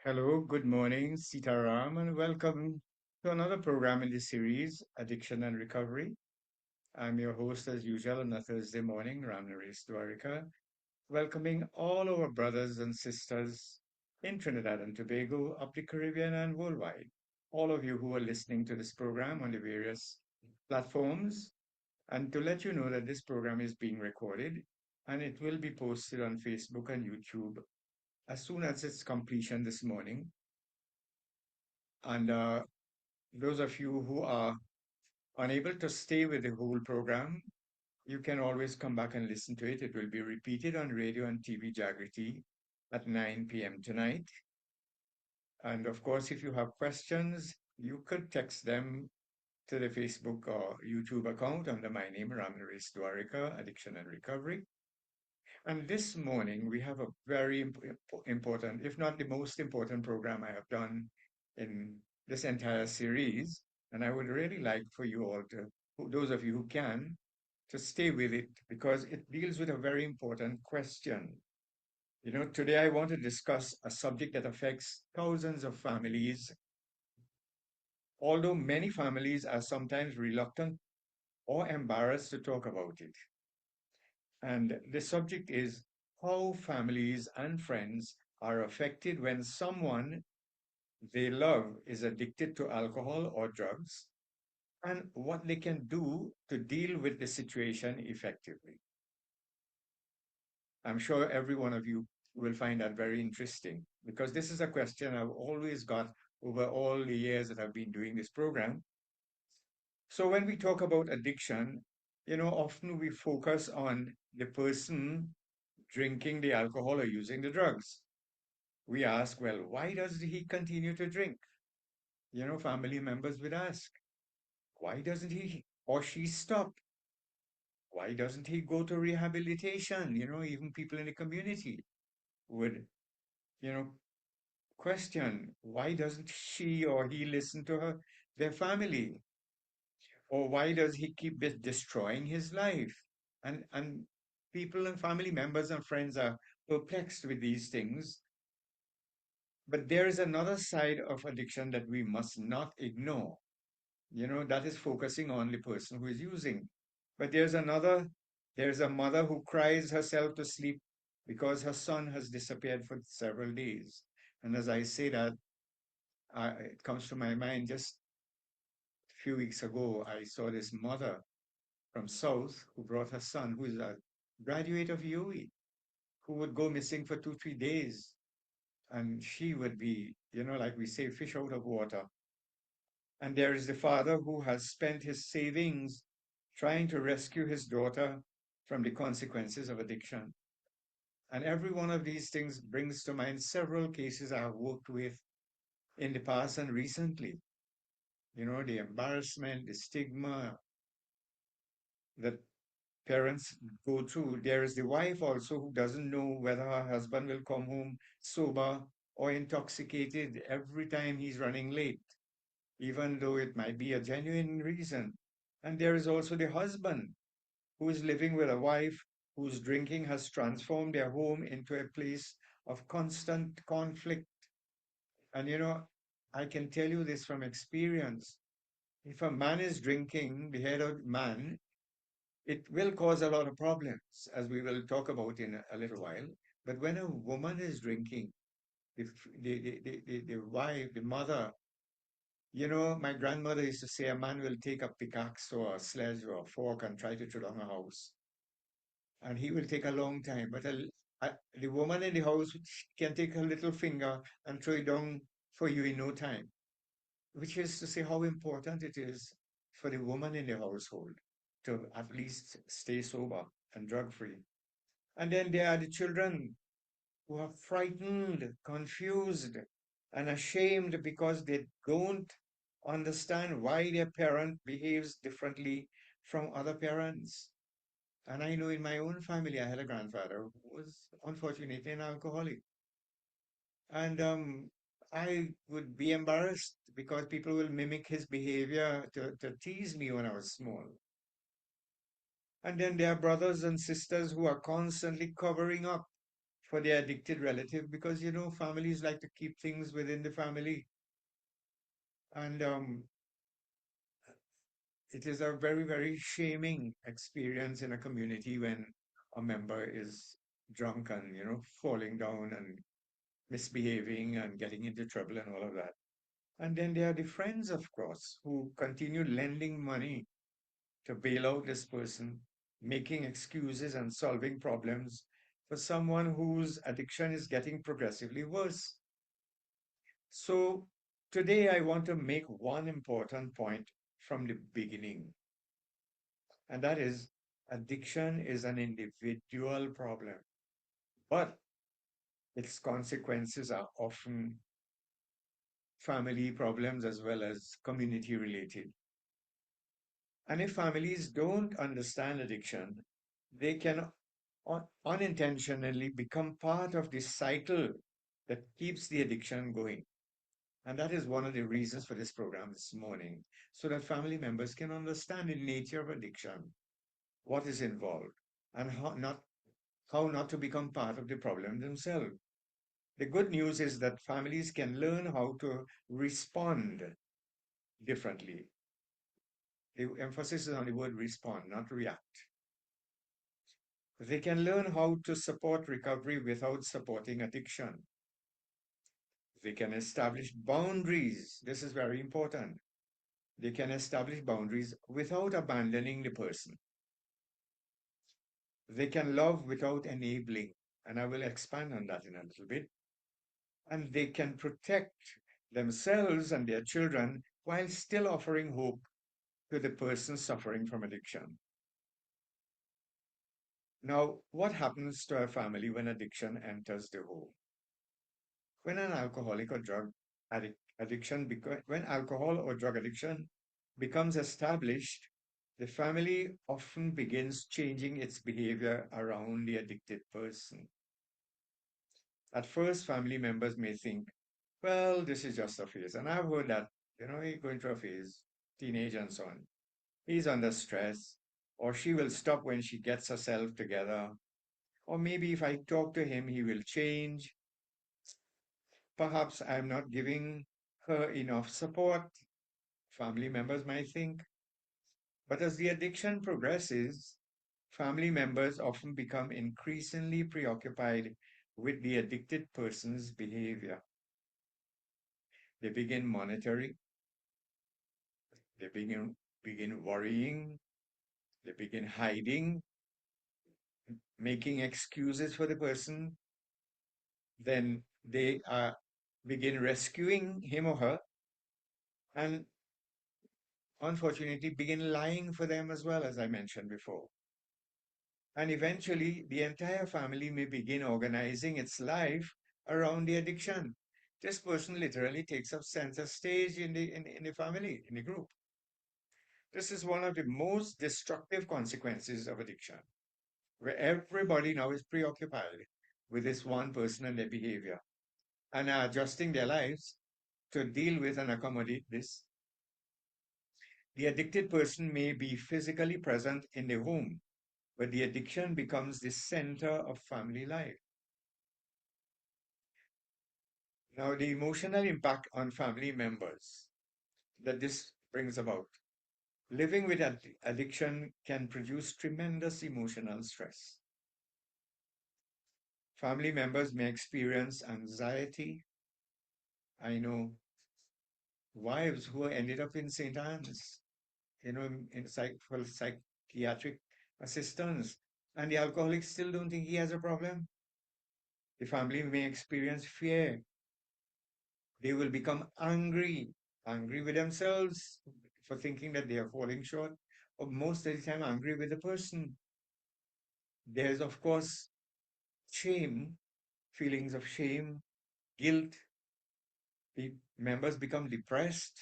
Hello, good morning, Sitaram, and welcome to another program in this series, Addiction and Recovery. I'm your host, as usual, on a Thursday morning, Ram Naresh Dwarika, welcoming all our brothers and sisters in Trinidad and Tobago, up the Caribbean, and worldwide. All of you who are listening to this program on the various platforms, and to let you know that this program is being recorded and it will be posted on Facebook and YouTube as soon as its completion this morning. And those of you who are unable to stay with the whole program, you can always come back and listen to it. It will be repeated on radio and TV Jagriti at 9 p.m. tonight. And of course, if you have questions, you could text them to the Facebook or YouTube account under my name, Ramnaresh Dwarika, Addiction and Recovery. And this morning, we have a very important, if not the most important program I have done in this entire series. And I would really like for you all to, those of you who can, to stay with it because it deals with a very important question. Today I want to discuss a subject that affects thousands of families, although many families are sometimes reluctant or embarrassed to talk about it. And the subject is how families and friends are affected when someone they love is addicted to alcohol or drugs, and what they can do to deal with the situation effectively. I'm sure every one of you will find that very interesting because this is a question I've always got over all the years that I've been doing this program. So when we talk about addiction, often we focus on the person drinking the alcohol or using the drugs. We ask, well, why does he continue to drink? Family members would ask, why doesn't he or she stop? Why doesn't he go to rehabilitation? Even people in the community would, you know, question, why doesn't she or he listen to their family? Or why does he keep destroying his life? And people and family members and friends are perplexed with these things. But there is another side of addiction that we must not ignore. That is focusing on the person who is using. But there's a mother who cries herself to sleep because her son has disappeared for several days. And as I say that, it comes to my mind just a few weeks ago, I saw this mother from South who brought her son, who is a graduate of UWE, who would go missing for 2, 3 days. And she would be, like we say, fish out of water. And there is the father who has spent his savings trying to rescue his daughter from the consequences of addiction. And every one of these things brings to mind several cases I have worked with in the past and recently. The embarrassment, the stigma that parents go through. There is the wife also who doesn't know whether her husband will come home sober or intoxicated every time he's running late, even though it might be a genuine reason. And there is also the husband who is living with a wife whose drinking has transformed their home into a place of constant conflict. And I can tell you this from experience. If a man is drinking, the head of man, it will cause a lot of problems, as we will talk about in a little while. But when a woman is drinking, the wife, the mother, my grandmother used to say a man will take a pickaxe or a sledge or a fork and try to throw down a house. And he will take a long time. But the woman in the house can take her little finger and throw it down for you in no time, which is to say how important it is for the woman in the household to at least stay sober and drug free. And then there are the children who are frightened, confused, and ashamed because they don't understand why their parent behaves differently from other parents. And I know in my own family, I had a grandfather who was unfortunately an alcoholic. And I would be embarrassed because people will mimic his behavior to tease me when I was small. And then there are brothers and sisters who are constantly covering up for their addicted relative because, families like to keep things within the family. And it is a very, very shaming experience in a community when a member is drunk and, falling down and misbehaving and getting into trouble and all of that. And then there are the friends, of course, who continue lending money to bail out this person, making excuses and solving problems for someone whose addiction is getting progressively worse. So today I want to make one important point from the beginning, and that is addiction is an individual problem, but its consequences are often family problems as well as community related. And if families don't understand addiction, they can unintentionally become part of this cycle that keeps the addiction going. And that is one of the reasons for this program this morning, so that family members can understand the nature of addiction, what is involved, and how not to become part of the problem themselves. The good news is that families can learn how to respond differently. The emphasis is on the word respond, not react. They can learn how to support recovery without supporting addiction. They can establish boundaries. This is very important. They can establish boundaries without abandoning the person. They can love without enabling. And I will expand on that in a little bit. And they can protect themselves and their children while still offering hope to the person suffering from addiction. Now, what happens to a family when addiction enters the home? When an alcoholic or drug when alcohol or drug addiction becomes established, the family often begins changing its behavior around the addicted person. At first, family members may think, well, this is just a phase. And I've heard that, he's going through a phase, teenage and so on. He's under stress, or she will stop when she gets herself together. Or maybe if I talk to him, he will change. Perhaps I'm not giving her enough support, family members might think. But as the addiction progresses, family members often become increasingly preoccupied with the addicted person's behavior. They begin monitoring, they begin worrying, they begin hiding, making excuses for the person. Then they begin rescuing him or her, and unfortunately begin lying for them as well, as I mentioned before. And eventually, the entire family may begin organizing its life around the addiction. This person literally takes up center stage in the family, in the group. This is one of the most destructive consequences of addiction, where everybody now is preoccupied with this one person and their behavior and are adjusting their lives to deal with and accommodate this. The addicted person may be physically present in the home, but the addiction becomes the center of family life. Now, the emotional impact on family members that this brings about. Living with addiction can produce tremendous emotional stress. Family members may experience anxiety. I know wives who ended up in St. Anne's, for psychiatric assistance, and the alcoholics still don't think he has a problem. The family may experience fear. They will become angry with themselves for thinking that they are falling short, or most of the time angry with the person. There's, of course, shame, feelings of shame, guilt. The members become depressed,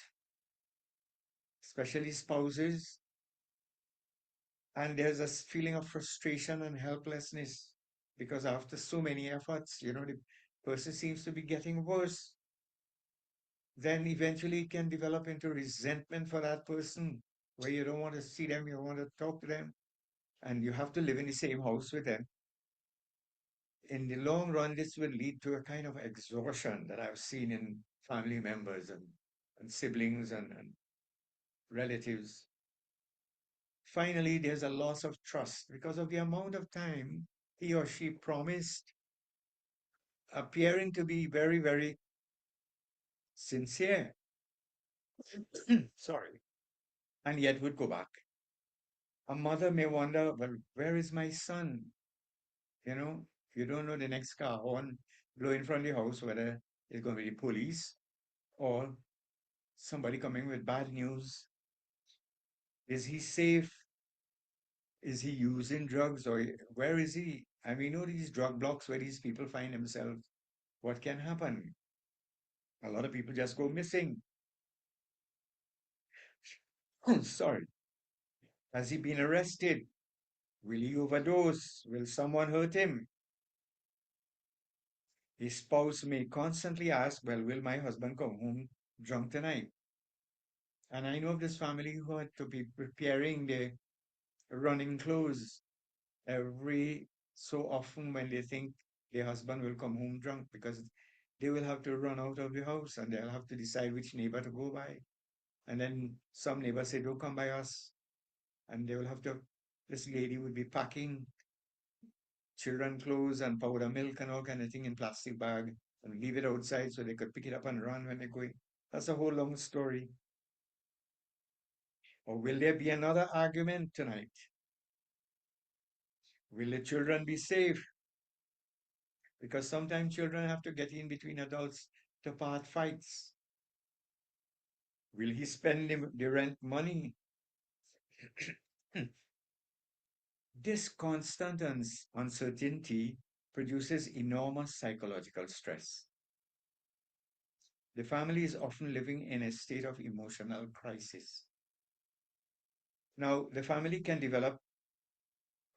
especially spouses, and there's a feeling of frustration and helplessness because after so many efforts, the person seems to be getting worse. Then eventually it can develop into resentment for that person, where you don't want to see them, you don't want to talk to them, and you have to live in the same house with them. in the long run, this will lead to a kind of exhaustion that I've seen in family members and siblings and relatives. Finally, there's a loss of trust because of the amount of time he or she promised, appearing to be very, very sincere. Sorry. And yet would go back. A mother may wonder, well, where is my son? You know, you don't know the next car horn blowing from the house, whether it's going to be the police or somebody coming with bad news. Is he safe? Is he using drugs or where is he? And we know these drug blocks where these people find themselves. What can happen? A lot of people just go missing. Sorry. Has he been arrested? Will he overdose? Will someone hurt him? His spouse may constantly ask, well, will my husband come home drunk tonight? And I know of this family who had to be preparing their running clothes every so often when they think their husband will come home drunk because they will have to run out of the house and they'll have to decide which neighbor to go by. And then some neighbors say, don't come by us. And they will have to, this lady would be packing children clothes and powder milk and all kind of thing in plastic bag and leave it outside so they could pick it up and run when they're going. That's a whole long story. Or will there be another argument tonight? Will the children be safe? Because sometimes children have to get in between adults to part fights. Will he spend the rent money? This constant uncertainty produces enormous psychological stress. The family is often living in a state of emotional crisis. Now, the family can develop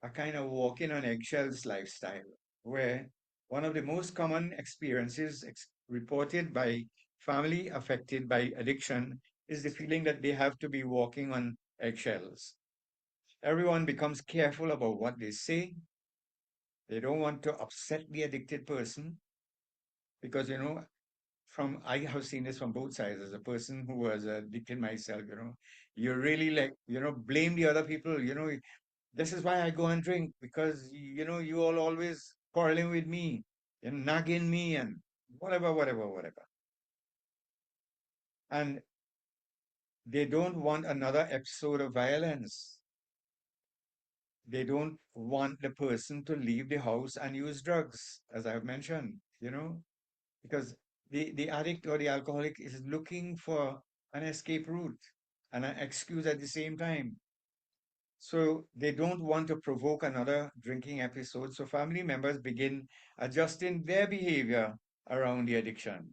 a kind of walking on eggshells lifestyle, where one of the most common experiences reported by family affected by addiction is the feeling that they have to be walking on eggshells. Everyone becomes careful about what they say. They don't want to upset the addicted person because, from I have seen this from both sides as a person who was addicted myself, you really like, blame the other people, this is why I go and drink because you all always quarreling with me and nagging me and whatever, whatever, whatever. And they don't want another episode of violence. They don't want the person to leave the house and use drugs, as I've mentioned, because the addict or the alcoholic is looking for an escape route and an excuse at the same time. So they don't want to provoke another drinking episode. So family members begin adjusting their behavior around the addiction.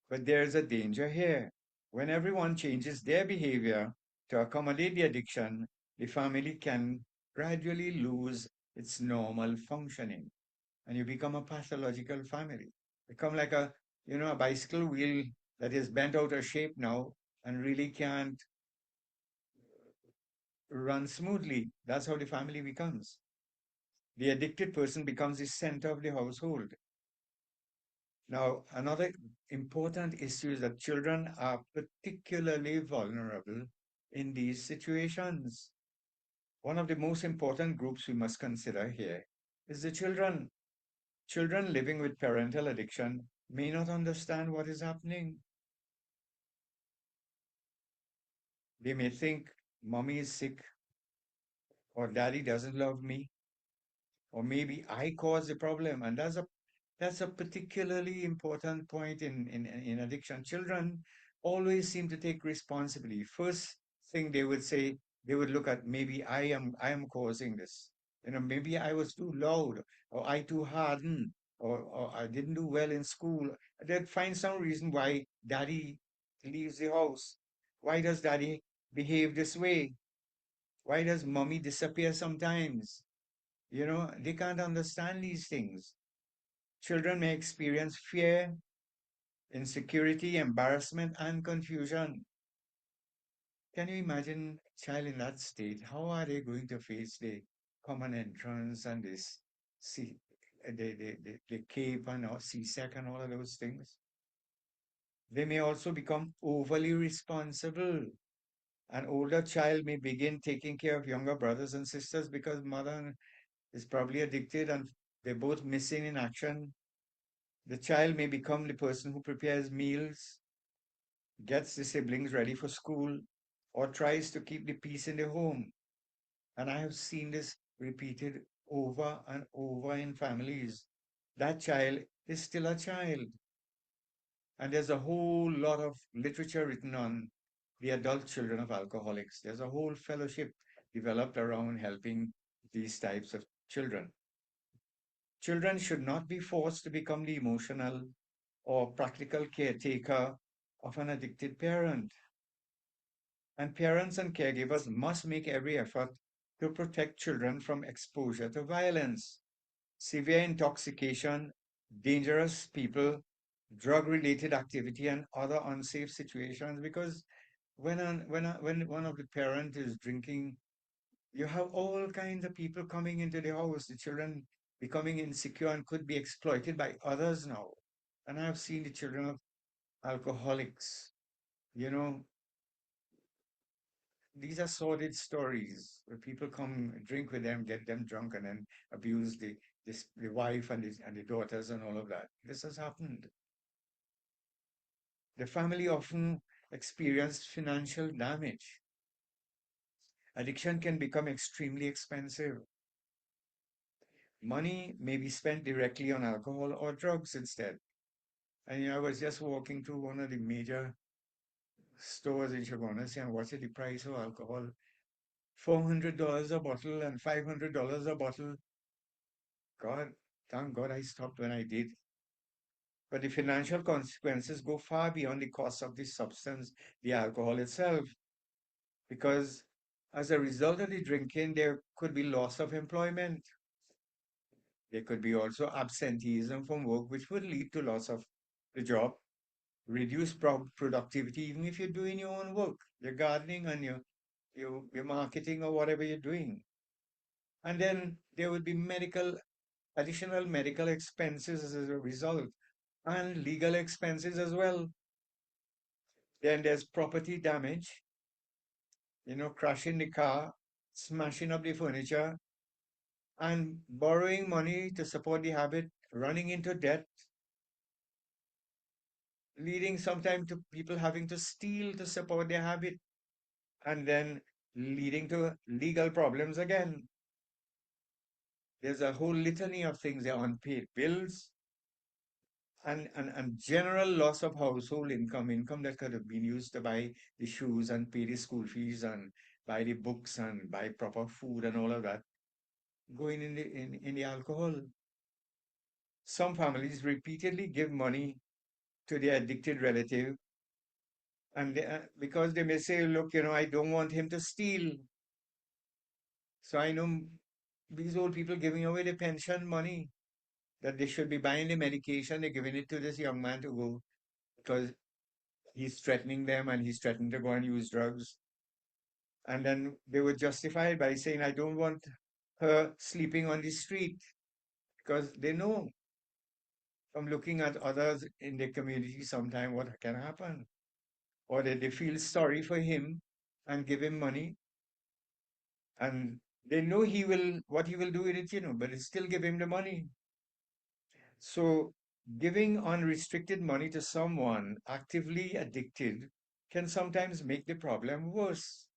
But there's a danger here. When everyone changes their behavior to accommodate the addiction, the family can gradually lose its normal functioning. And you become a pathological family. Become like a bicycle wheel that is bent out of shape now and really can't run smoothly. That's how the family becomes. The addicted person becomes the center of the household. Now, another important issue is that children are particularly vulnerable in these situations. One of the most important groups we must consider here is the children. Children living with parental addiction may not understand what is happening. They may think mommy is sick or daddy doesn't love me or maybe I caused the problem. And that's a particularly important point in addiction. Children always seem to take responsibility. First thing they would say, they would look at maybe I am causing this. Maybe I was too loud or I too hardened or I didn't do well in school. They'd find some reason why daddy leaves the house. Why does daddy behave this way? Why does mommy disappear sometimes? They can't understand these things. Children may experience fear, insecurity, embarrassment, and confusion. Can you imagine a child in that state? How are they going to face the common entrance and this C, the cape and all, C-sec and all of those things. They may also become overly responsible. An older child may begin taking care of younger brothers and sisters because mother is probably addicted and they're both missing in action. The child may become the person who prepares meals, gets the siblings ready for school, or tries to keep the peace in the home. And I have seen this repeated over and over in families. That child is still a child. And there's a whole lot of literature written on the adult children of alcoholics. There's a whole fellowship developed around helping these types of children. Children should not be forced to become the emotional or practical caretaker of an addicted parent. And parents and caregivers must make every effort to protect children from exposure to violence, severe intoxication, dangerous people, drug related activity, and other unsafe situations. Because when one of the parent is drinking, you have all kinds of people coming into the house, the children becoming insecure and could be exploited by others now. And I've seen the children of alcoholics, you know, these are sordid stories where people come drink with them, get them drunk, and then abuse the wife and the daughters and all of that. This has happened. The family often experienced financial damage. Addiction can become extremely expensive. Money may be spent directly on alcohol or drugs instead. And I was just walking through one of the major stores in Chagonas and what's the price of alcohol? $400 a bottle and $500 a bottle. God, thank God I stopped when I did. But the financial consequences go far beyond the cost of the substance, the alcohol itself, because as a result of the drinking, there could be loss of employment. There could be also absenteeism from work, which would lead to loss of the job, reduced productivity, even if you're doing your own work, you're gardening and you're marketing or whatever you're doing. And then there would be additional medical expenses as a result, and legal expenses as well. Then there's property damage, crashing the car, smashing up the furniture, and borrowing money to support the habit, running into debt, leading sometimes to people having to steal to support their habit, and then leading to legal problems again. There's a whole litany of things there, unpaid bills, and general loss of household income that could have been used to buy the shoes and pay the school fees and buy the books and buy proper food and all of that, going in the alcohol. Some families repeatedly give money to their addicted relative, and because they may say, look, I don't want him to steal. So I know these old people giving away the pension money that they should be buying the medication, they're giving it to this young man to go because he's threatening them and he's threatening to go and use drugs. And then they would justify it by saying, I don't want her sleeping on the street because they know from looking at others in the community sometime what can happen. Or that they feel sorry for him and give him money. And they know what he will do with it, but they still give him the money. So giving unrestricted money to someone actively addicted can sometimes make the problem worse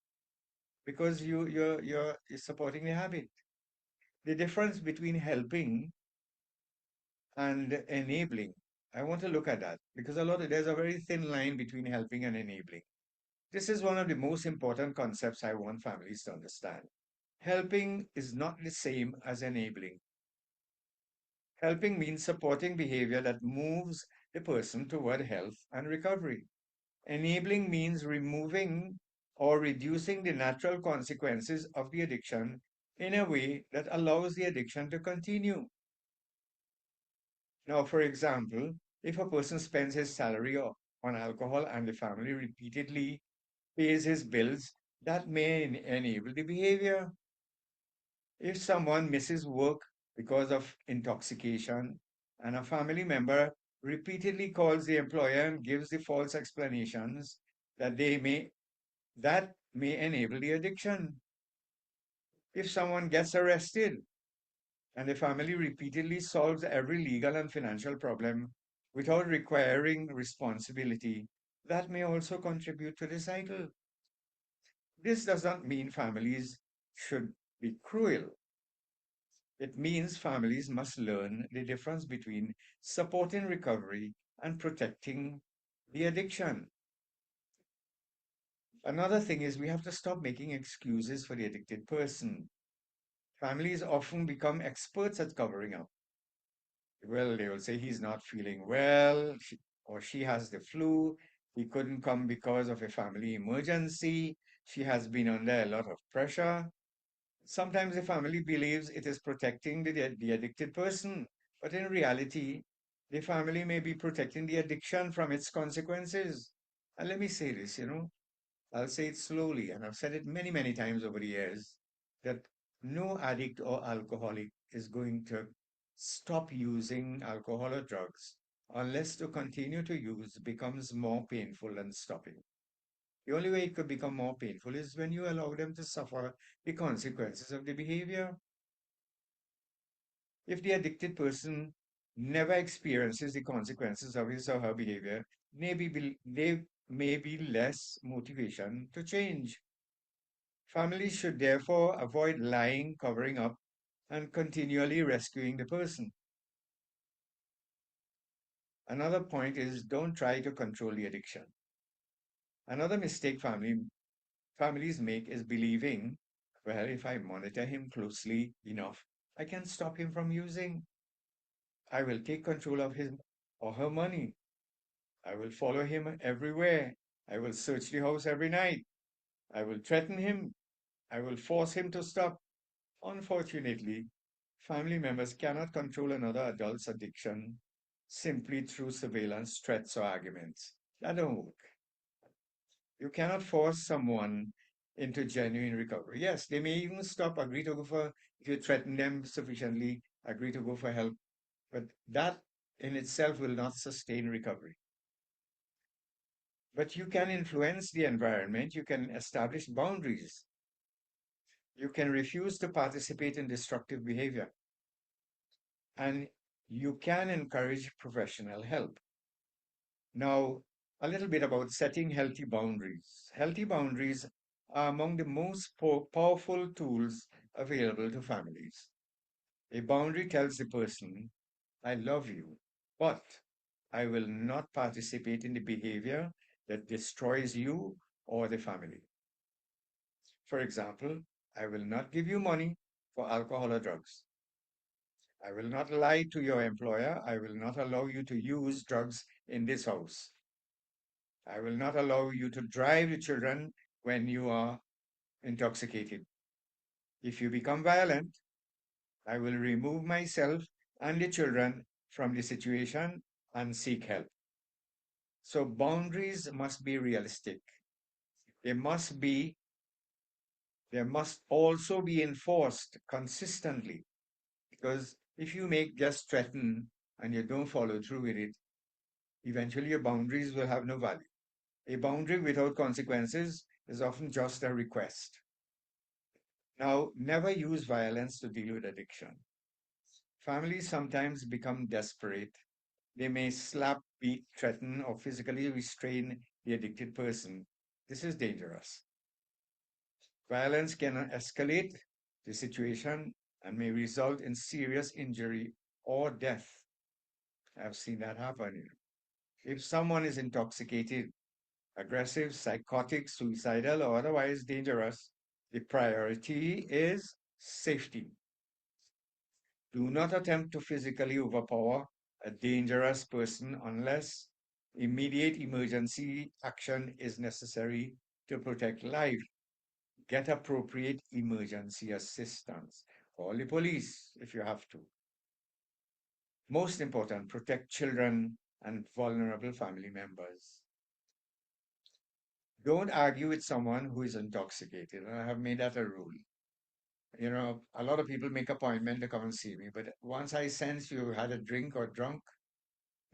because you're supporting the habit. The difference between helping and enabling. I want to look at that because there's a very thin line between helping and enabling. This is one of the most important concepts I want families to understand. Helping is not the same as enabling. Helping means supporting behavior that moves the person toward health and recovery. Enabling means removing or reducing the natural consequences of the addiction in a way that allows the addiction to continue. Now, for example, if a person spends his salary on alcohol and the family repeatedly pays his bills, that may enable the behavior. If someone misses work because of intoxication and a family member repeatedly calls the employer and gives the false explanations that that may enable the addiction. If someone gets arrested and the family repeatedly solves every legal and financial problem without requiring responsibility, that may also contribute to the cycle. This does not mean families should be cruel. It means families must learn the difference between supporting recovery and protecting the addiction. Another thing is we have to stop making excuses for the addicted person. Families often become experts at covering up. Well, they will say he's not feeling well, or she has the flu, he couldn't come because of a family emergency, she has been under a lot of pressure. Sometimes the family believes it is protecting the addicted person, but in reality, the family may be protecting the addiction from its consequences. And let me say this, I'll say it slowly, and I've said it many, many times over the years, that no addict or alcoholic is going to stop using alcohol or drugs unless to continue to use becomes more painful than stopping. The only way it could become more painful is when you allow them to suffer the consequences of the behavior. If the addicted person never experiences the consequences of his or her behavior, they may be less motivation to change. Families should therefore avoid lying, covering up, and continually rescuing the person. Another point is don't try to control the addiction. Another mistake families make is believing, well, if I monitor him closely enough, I can stop him from using. I will take control of his or her money. I will follow him everywhere. I will search the house every night. I will threaten him. I will force him to stop. Unfortunately, family members cannot control another adult's addiction simply through surveillance, threats, or arguments. That don't work. You cannot force someone into genuine recovery. Yes, they may even stop, agree to go for, if you threaten them sufficiently, agree to go for help, but that in itself will not sustain recovery. But you can influence the environment, you can establish boundaries, you can refuse to participate in destructive behavior, and you can encourage professional help. Now, a little bit about setting healthy boundaries. Healthy boundaries are among the most powerful tools available to families. A boundary tells the person, I love you, but I will not participate in the behavior that destroys you or the family. For example, I will not give you money for alcohol or drugs. I will not lie to your employer. I will not allow you to use drugs in this house. I will not allow you to drive the children when you are intoxicated. If you become violent, I will remove myself and the children from the situation and seek help. So boundaries must be realistic. They must be, they must also be enforced consistently. Because if you make just threaten and you don't follow through with it, eventually your boundaries will have no value. A boundary without consequences is often just a request. Now, never use violence to deal with addiction. Families sometimes become desperate. They may slap, beat, threaten, or physically restrain the addicted person. This is dangerous. Violence can escalate the situation and may result in serious injury or death. I've seen that happen. If someone is intoxicated, aggressive, psychotic, suicidal, or otherwise dangerous, the priority is safety. Do not attempt to physically overpower a dangerous person unless immediate emergency action is necessary to protect life. Get appropriate emergency assistance. Call the police if you have to. Most important, protect children and vulnerable family members. Don't argue with someone who is intoxicated. I have made that a rule. A lot of people make appointment to come and see me, but once I sense you had a drink or drunk,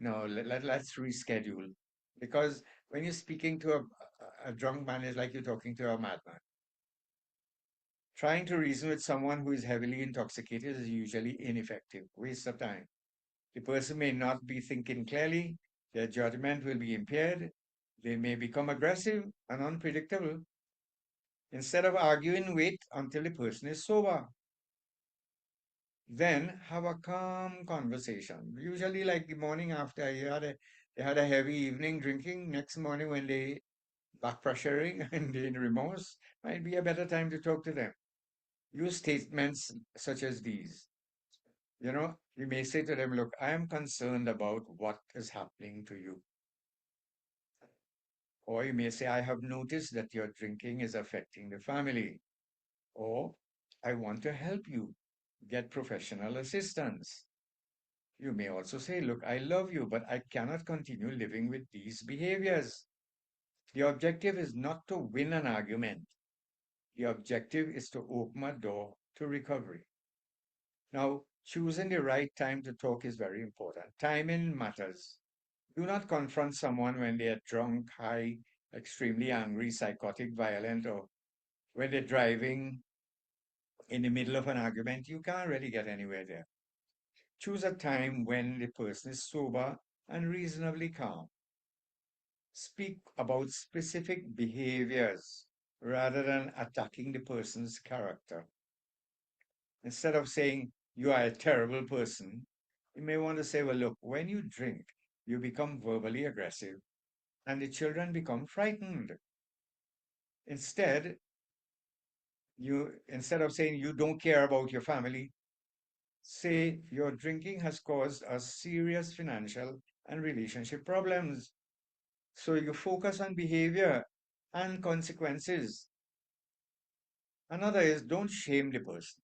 no, let's reschedule. Because when you're speaking to a drunk man, it's like you're talking to a madman. Trying to reason with someone who is heavily intoxicated is usually ineffective, waste of time. The person may not be thinking clearly, their judgment will be impaired, they may become aggressive and unpredictable. Instead of arguing, wait until the person is sober. Then have a calm conversation. Usually, like the morning after they had a heavy evening drinking, next morning when they back pressuring and they in remorse, might be a better time to talk to them. Use statements such as these. You may say to them, look, I am concerned about what is happening to you. Or you may say, I have noticed that your drinking is affecting the family. Or I want to help you get professional assistance. You may also say, look, I love you, but I cannot continue living with these behaviors. The objective is not to win an argument. The objective is to open a door to recovery. Now, choosing the right time to talk is very important. Timing matters. Do not confront someone when they are drunk, high, extremely angry, psychotic, violent, or when they're driving in the middle of an argument. You can't really get anywhere there. Choose a time when the person is sober and reasonably calm. Speak about specific behaviors rather than attacking the person's character. Instead of saying, you are a terrible person, you may want to say, well, look, when you drink, you become verbally aggressive and the children become frightened. Instead, instead of saying you don't care about your family, say your drinking has caused us serious financial and relationship problems. So you focus on behavior and consequences. Another is don't shame the person.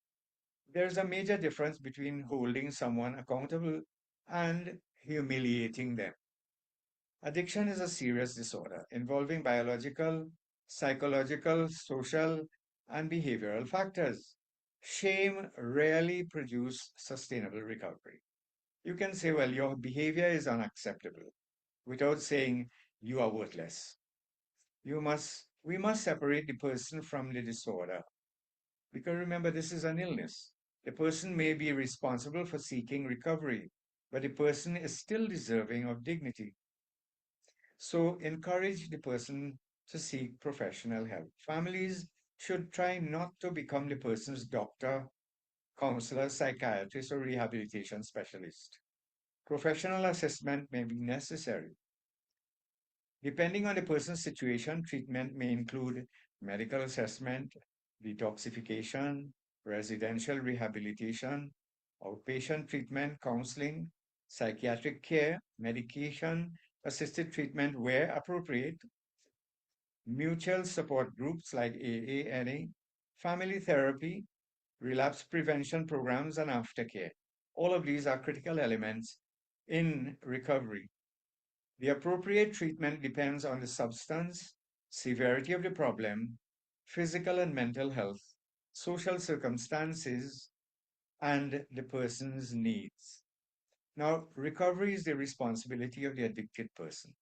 There's a major difference between holding someone accountable and humiliating them. Addiction is a serious disorder involving biological, psychological, social, and behavioral factors. Shame rarely produces sustainable recovery. You can say, well, your behavior is unacceptable without saying you are worthless. We must separate the person from the disorder. Because remember, this is an illness. The person may be responsible for seeking recovery, but the person is still deserving of dignity. So encourage the person to seek professional help. Families should try not to become the person's doctor, counselor, psychiatrist, or rehabilitation specialist. Professional assessment may be necessary. Depending on the person's situation, treatment may include medical assessment, detoxification, residential rehabilitation, outpatient treatment, counseling, psychiatric care, medication, assisted treatment where appropriate, mutual support groups like AA, NA, family therapy, relapse prevention programs, and aftercare. All of these are critical elements in recovery. The appropriate treatment depends on the substance, severity of the problem, physical and mental health, social circumstances, and the person's needs. Now, recovery is the responsibility of the addicted person.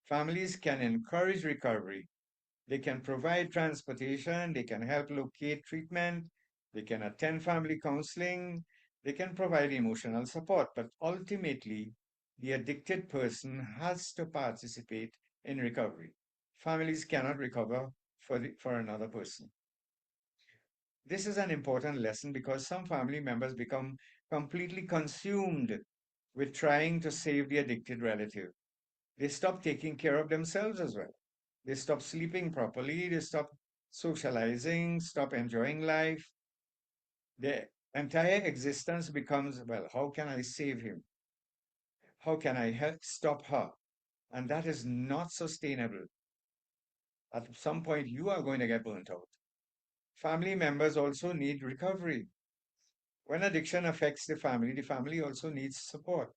Families can encourage recovery. They can provide transportation, they can help locate treatment, they can attend family counseling, they can provide emotional support, but ultimately, the addicted person has to participate in recovery. Families cannot recover for another person. This is an important lesson because some family members become completely consumed with trying to save the addicted relative. They stop taking care of themselves as well. They stop sleeping properly. They stop socializing, stop enjoying life. Their entire existence becomes, well, how can I save him? How can I help stop her? And that is not sustainable. At some point, you are going to get burnt out. Family members also need recovery. When addiction affects the family also needs support.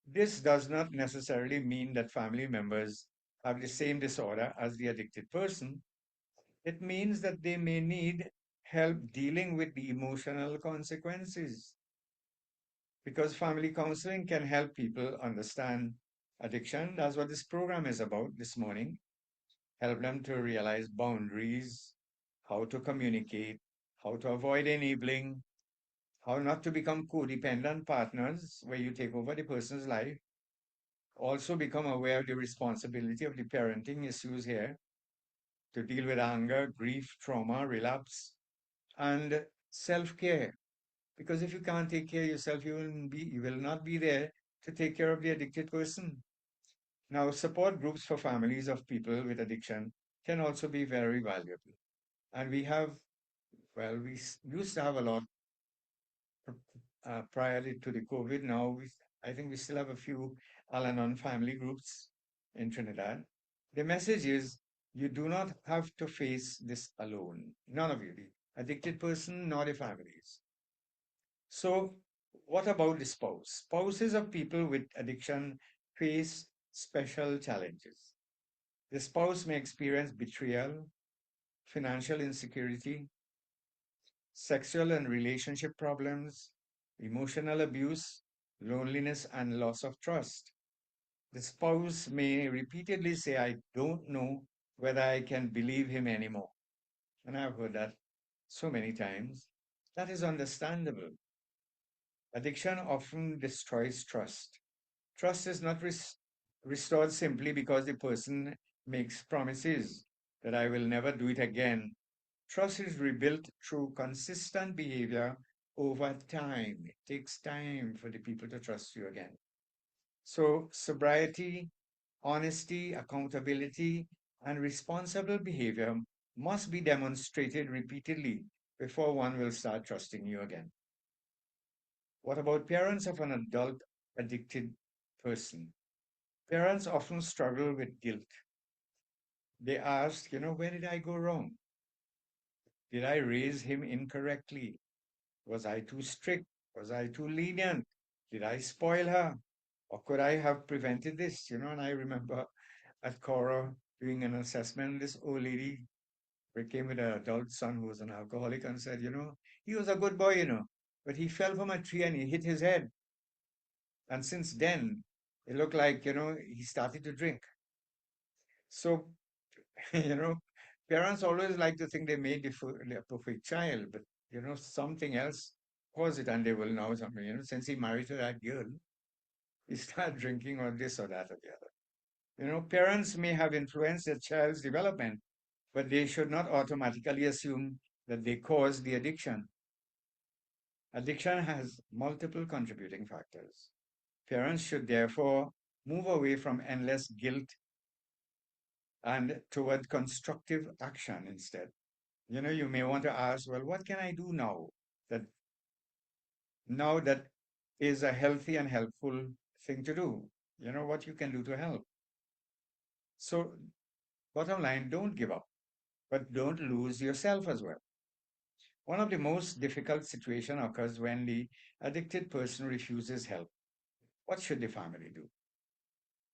This does not necessarily mean that family members have the same disorder as the addicted person. It means that they may need help dealing with the emotional consequences. Because family counseling can help people understand addiction. That's what this program is about this morning. Help them to realize boundaries, how to communicate, how to avoid enabling, how not to become codependent partners where you take over the person's life. Also become aware of the responsibility of the parenting issues here to deal with anger, grief, trauma, relapse, and self-care. Because if you can't take care of yourself, you will not be there to take care of the addicted person. Now, support groups for families of people with addiction can also be very valuable. And we have, well, used to have a lot prior to the COVID. Now, I think we still have a few Al-Anon family groups in Trinidad. The message is you do not have to face this alone. None of you, the addicted person, nor the families. So, what about the spouse? Spouses of people with addiction face special challenges. The spouse may experience betrayal, financial insecurity, sexual and relationship problems, emotional abuse, loneliness, and loss of trust. The spouse may repeatedly say, I don't know whether I can believe him anymore. And I've heard that so many times. That is understandable. Addiction often destroys trust. Trust is not restored simply because the person makes promises that I will never do it again. Trust is rebuilt through consistent behavior over time. It takes time for the people to trust you again. So, sobriety, honesty, accountability, and responsible behavior must be demonstrated repeatedly before one will start trusting you again. What about parents of an adult addicted person? Parents often struggle with guilt. They ask, where did I go wrong? Did I raise him incorrectly? Was I too strict? Was I too lenient? Did I spoil her? Or could I have prevented this? And I remember at Cora doing an assessment, this old lady came with an adult son who was an alcoholic and said, he was a good boy, but he fell from a tree and he hit his head. And since then, it looked like, he started to drink. So, you know, parents always like to think they made the perfect child, but, something else caused it and they will know something. Since he married to that girl, he started drinking or this or that or the other. Parents may have influenced their child's development, but they should not automatically assume that they caused the addiction. Addiction has multiple contributing factors. Parents should therefore move away from endless guilt and toward constructive action instead. You may want to ask, well, what can I do that that is a healthy and helpful thing to do? What you can do to help. So, bottom line, don't give up, but don't lose yourself as well. One of the most difficult situations occurs when the addicted person refuses help. What should the family do?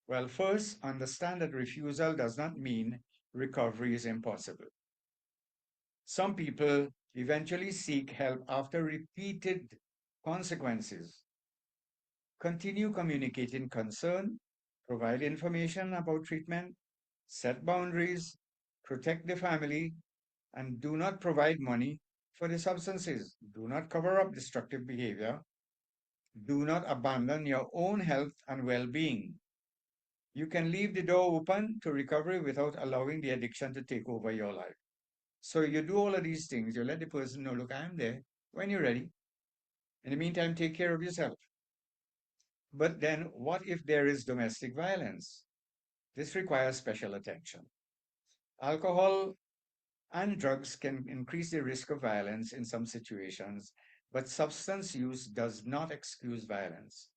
Well, first, understand that refusal does not mean recovery is impossible. Some people eventually seek help after repeated consequences. Continue communicating concern, provide information about treatment, set boundaries, protect the family, and do not provide money for the substances. Do not cover up destructive behavior. Do not abandon your own health and well being. You can leave the door open to recovery without allowing the addiction to take over your life. So you do all of these things. You let the person know, look, I'm there when you're ready. In the meantime, take care of yourself. But then what if there is domestic violence? This requires special attention. Alcohol and drugs can increase the risk of violence in some situations, but substance use does not excuse violence.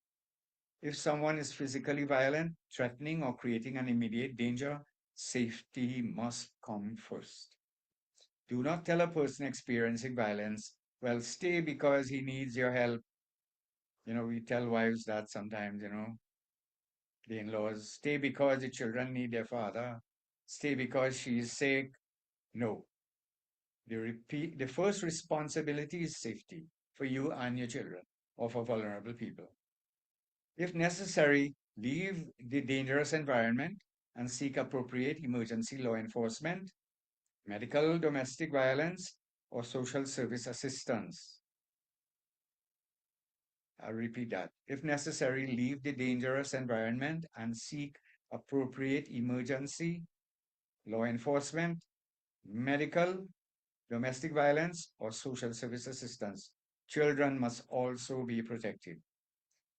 If someone is physically violent, threatening, or creating an immediate danger, safety must come first. Do not tell a person experiencing violence, well, stay because he needs your help. We tell wives that sometimes, the in laws, stay because the children need their father, stay because she is sick. No, The first responsibility is safety for you and your children or for vulnerable people. If necessary, leave the dangerous environment and seek appropriate emergency law enforcement, medical, domestic violence, or social service assistance. I'll repeat that. If necessary, leave the dangerous environment and seek appropriate emergency, law enforcement, medical, domestic violence, or social service assistance. Children must also be protected.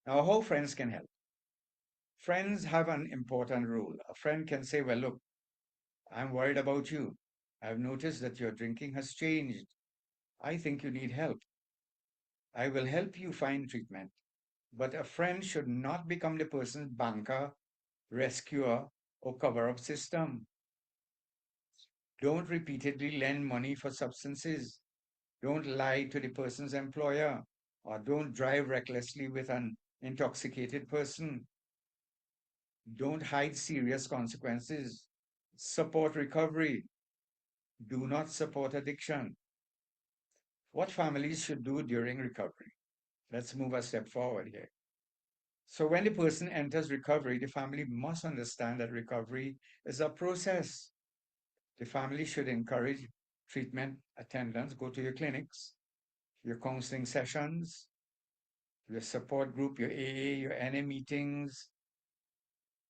Now, how friends can help? Friends have an important role. A friend can say, well, look, I'm worried about you. I've noticed that your drinking has changed. I think you need help. I will help you find treatment. But a friend should not become the person's banker, rescuer, or cover up system. Don't repeatedly lend money for substances. Don't lie to the person's employer. Or don't drive recklessly with an intoxicated person. Don't hide serious consequences. Support recovery. Do not support addiction. What families should do during recovery? Let's move a step forward here. So, when the person enters recovery, the family must understand that recovery is a process. The family should encourage treatment attendance, go to your clinics, your counseling sessions, your support group, your AA, your NA meetings,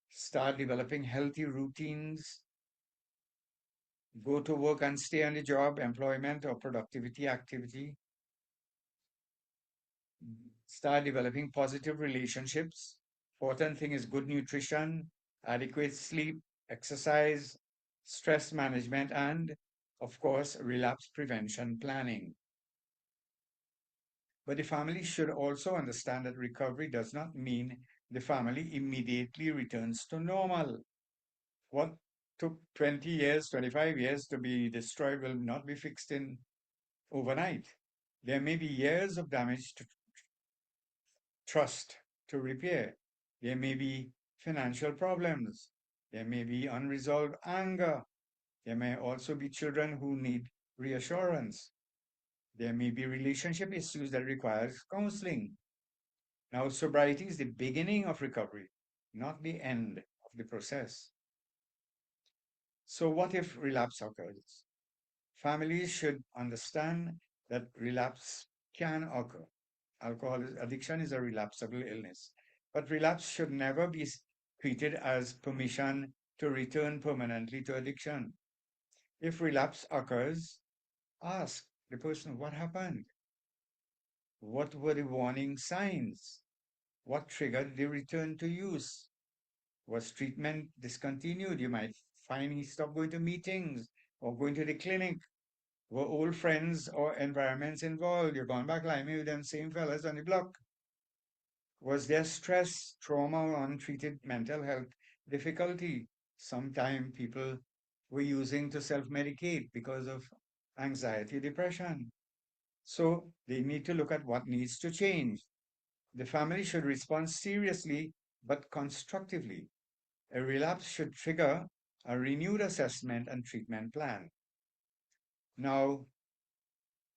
start developing healthy routines, go to work and stay on the job, employment or productivity activity, start developing positive relationships. Important thing is good nutrition, adequate sleep, exercise, stress management, and of course, relapse prevention planning. But the family should also understand that recovery does not mean the family immediately returns to normal. What took 20 years, 25 years to be destroyed will not be fixed in overnight. There may be years of damage to trust to repair. There may be financial problems. There may be unresolved anger. There may also be children who need reassurance. There may be relationship issues that require counseling. Now, sobriety is the beginning of recovery, not the end of the process. So, what if relapse occurs? Families should understand that relapse can occur. Addiction is a relapsable illness, but relapse should never be treated as permission to return permanently to addiction. If relapse occurs, ask the person what happened? What were the warning signs? What triggered the return to use? Was treatment discontinued? You might find he stopped going to meetings or going to the clinic. Were old friends or environments involved? You're going back climbing with them same fellas on the block. Was there stress, trauma, or untreated mental health difficulty? Sometimes people were using to self-medicate because of anxiety, depression. So they need to look at what needs to change. The family should respond seriously but constructively. A relapse should trigger a renewed assessment and treatment plan. Now,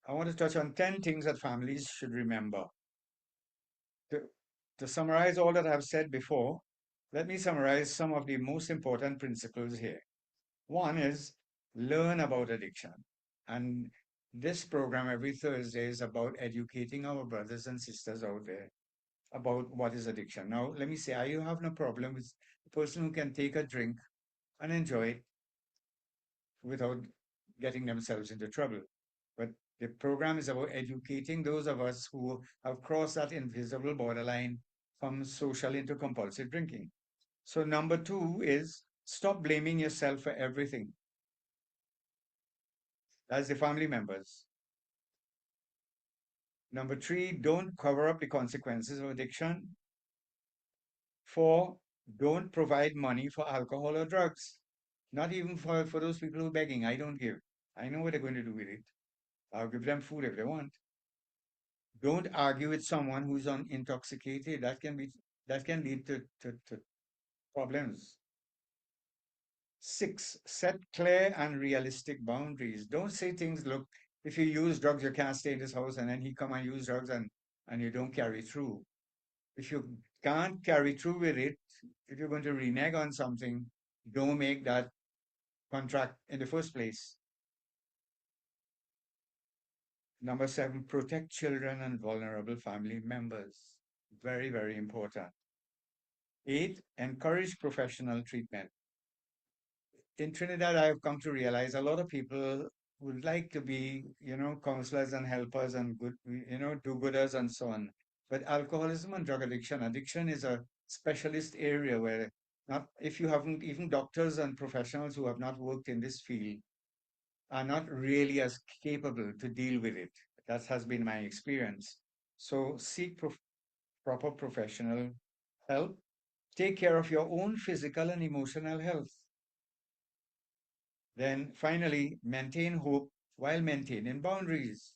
I want to touch on 10 things that families should remember. To, to summarize all that I've said before, let me summarize some of the most important principles here. One is learn about addiction. And this program every Thursday is about educating our brothers and sisters out there about what is addiction. Now, let me say, I have no problem with a person who can take a drink and enjoy it without getting themselves into trouble. But the program is about educating those of us who have crossed that invisible borderline from social into compulsive drinking. So, number two is stop blaming yourself for everything. That's the family members. Number three, don't cover up the consequences of addiction. Four, don't provide money for alcohol or drugs. Not even for those people who are begging. I don't give. I know what they're going to do with it. I'll give them food if they want. Don't argue with someone who's intoxicated. That can lead to problems. Six, set clear and realistic boundaries. Don't say things, look, if you use drugs, you can't stay in this house, and then he come and use drugs and you don't carry through. If you can't carry through with it, if you're going to renege on something, don't make that contract in the first place. Number seven, protect children and vulnerable family members. Very, very important. Eight, encourage professional treatment. In Trinidad, I've come to realize a lot of people would like to be, counselors and helpers and good, do-gooders and so on. But alcoholism and drug addiction is a specialist area where not, if you haven't, even doctors and professionals who have not worked in this field are not really as capable to deal with it. That has been my experience. So seek proper professional help. Take care of your own physical and emotional health. Then finally, maintain hope while maintaining boundaries.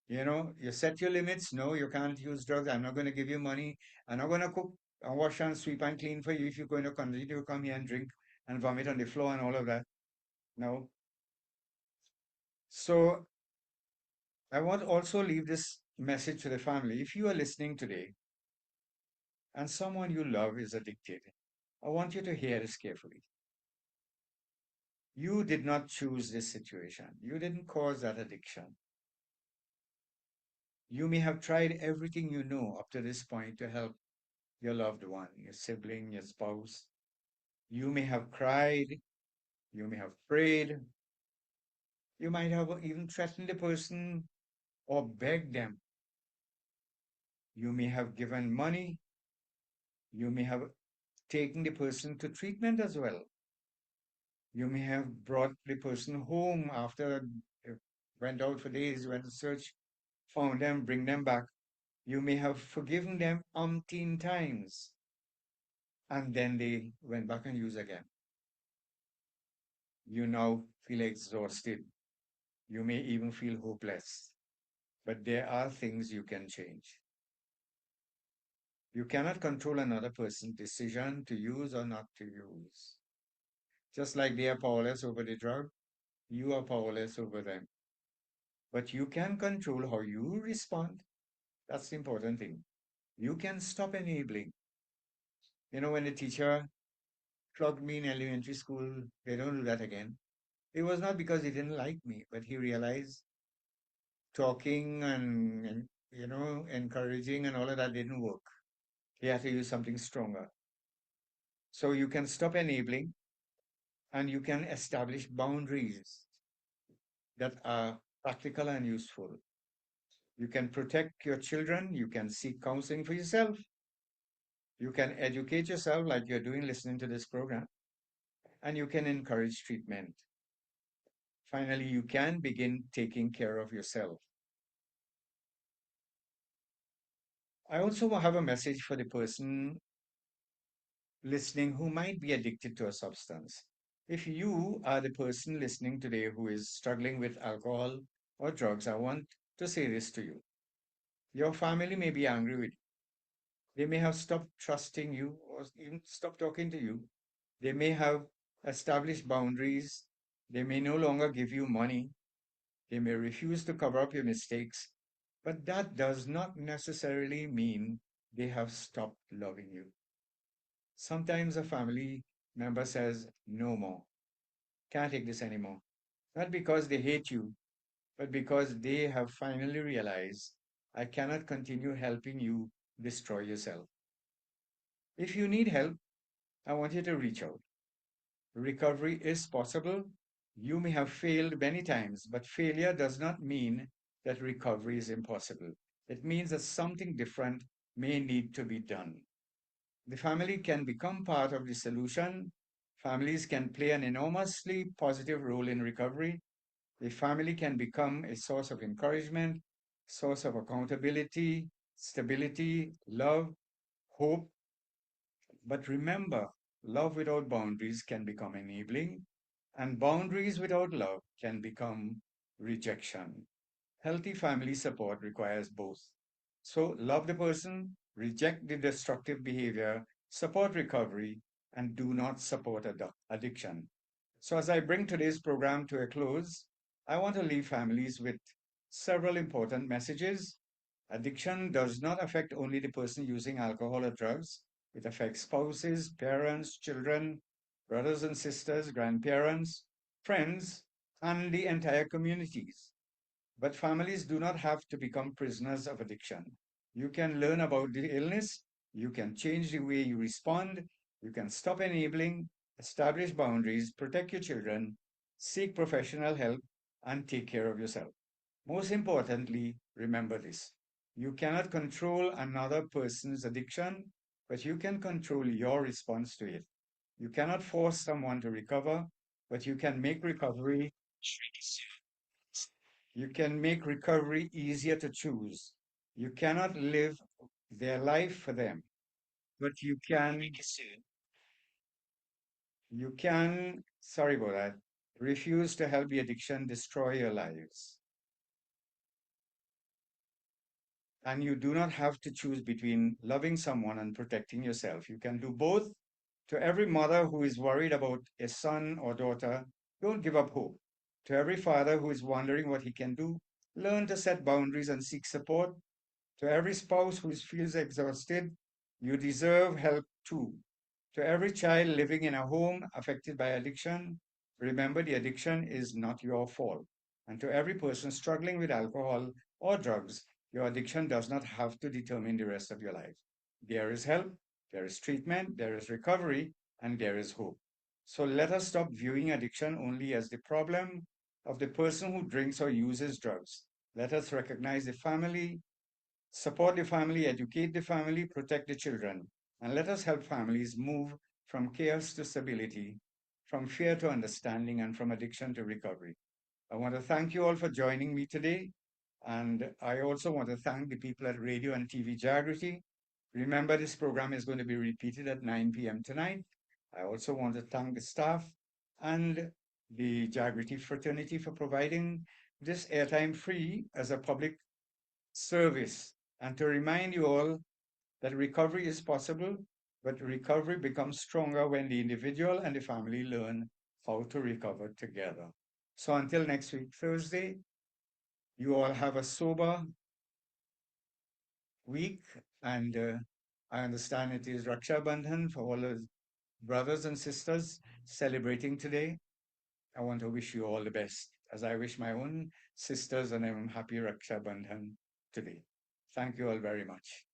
You set your limits. No, you can't use drugs. I'm not going to give you money. I'm not going to cook and wash and sweep and clean for you if you're going to continue to come here and drink and vomit on the floor and all of that. No. So I want to also leave this message to the family. If you are listening today and someone you love is addicted, I want you to hear this carefully. You did not choose this situation. You didn't cause that addiction. You may have tried everything you know up to this point to help your loved one, your sibling, your spouse. You may have cried, you may have prayed, you might have even threatened the person or begged them. You may have given money, you may have taken the person to treatment as well. You may have brought the person home after went out for days, went to search, found them, bring them back. You may have forgiven them umpteen times, and then they went back and used again. You now feel exhausted. You may even feel hopeless. But there are things you can change. You cannot control another person's decision to use or not to use. Just like they are powerless over the drug, you are powerless over them. But you can control how you respond. That's the important thing. You can stop enabling. When the teacher flogged me in elementary school, they don't do that again. It was not because he didn't like me, but he realized talking and encouraging and all of that didn't work. He had to use something stronger. So you can stop enabling and you can establish boundaries that are practical and useful. You can protect your children. You can seek counseling for yourself. You can educate yourself like you're doing listening to this program. And you can encourage treatment. Finally, you can begin taking care of yourself. I also have a message for the person listening who might be addicted to a substance. If you are the person listening today who is struggling with alcohol or drugs, I want to say this to you. Your family may be angry with you. They may have stopped trusting you or even stopped talking to you. They may have established boundaries. They may no longer give you money. They may refuse to cover up your mistakes. But that does not necessarily mean they have stopped loving you. Sometimes a family member says, no more, can't take this anymore. Not because they hate you, but because they have finally realized, I cannot continue helping you destroy yourself. If you need help, I want you to reach out. Recovery is possible. You may have failed many times, but failure does not mean that recovery is impossible. It means that something different may need to be done. The family can become part of the solution. Families can play an enormously positive role in recovery. The family can become a source of encouragement, source of accountability, stability, love, hope. But remember, love without boundaries can become enabling, and boundaries without love can become rejection. Healthy family support requires both. So, love the person, reject the destructive behavior, support recovery, and do not support addiction. So, as I bring today's program to a close, I want to leave families with several important messages. Addiction does not affect only the person using alcohol or drugs, it affects spouses, parents, children, brothers and sisters, grandparents, friends, and the entire communities. But families do not have to become prisoners of addiction. You can learn about the illness, you can change the way you respond, you can stop enabling, establish boundaries, protect your children, seek professional help, and take care of yourself. Most importantly, remember this: you cannot control another person's addiction, but you can control your response to it. You cannot force someone to recover, but you can make recovery easier to choose. You cannot live their life for them, but sorry about that, refuse to help the addiction destroy your lives. And you do not have to choose between loving someone and protecting yourself. You can do both. To every mother who is worried about a son or daughter, don't give up hope. To every father who is wondering what he can do, learn to set boundaries and seek support. To every spouse who feels exhausted, you deserve help too. To every child living in a home affected by addiction, remember the addiction is not your fault. And to every person struggling with alcohol or drugs, your addiction does not have to determine the rest of your life. There is help, there is treatment, there is recovery, and there is hope. So let us stop viewing addiction only as the problem of the person who drinks or uses drugs. Let us recognize the family, support the family, educate the family, protect the children, and let us help families move from chaos to stability, from fear to understanding, and from addiction to recovery. I want to thank you all for joining me today. And I also want to thank the people at Radio and TV Jagriti. Remember, this program is going to be repeated at 9 p.m. tonight. I also want to thank the staff and the Jagriti fraternity for providing this airtime free as a public service, and to remind you all that recovery is possible, but recovery becomes stronger when the individual and the family learn how to recover together. So until next week, Thursday, you all have a sober week. And I understand it is Raksha Bandhan for all the brothers and sisters celebrating today. I want to wish you all the best as I wish my own sisters and happy Raksha Bandhan today. Thank you all very much.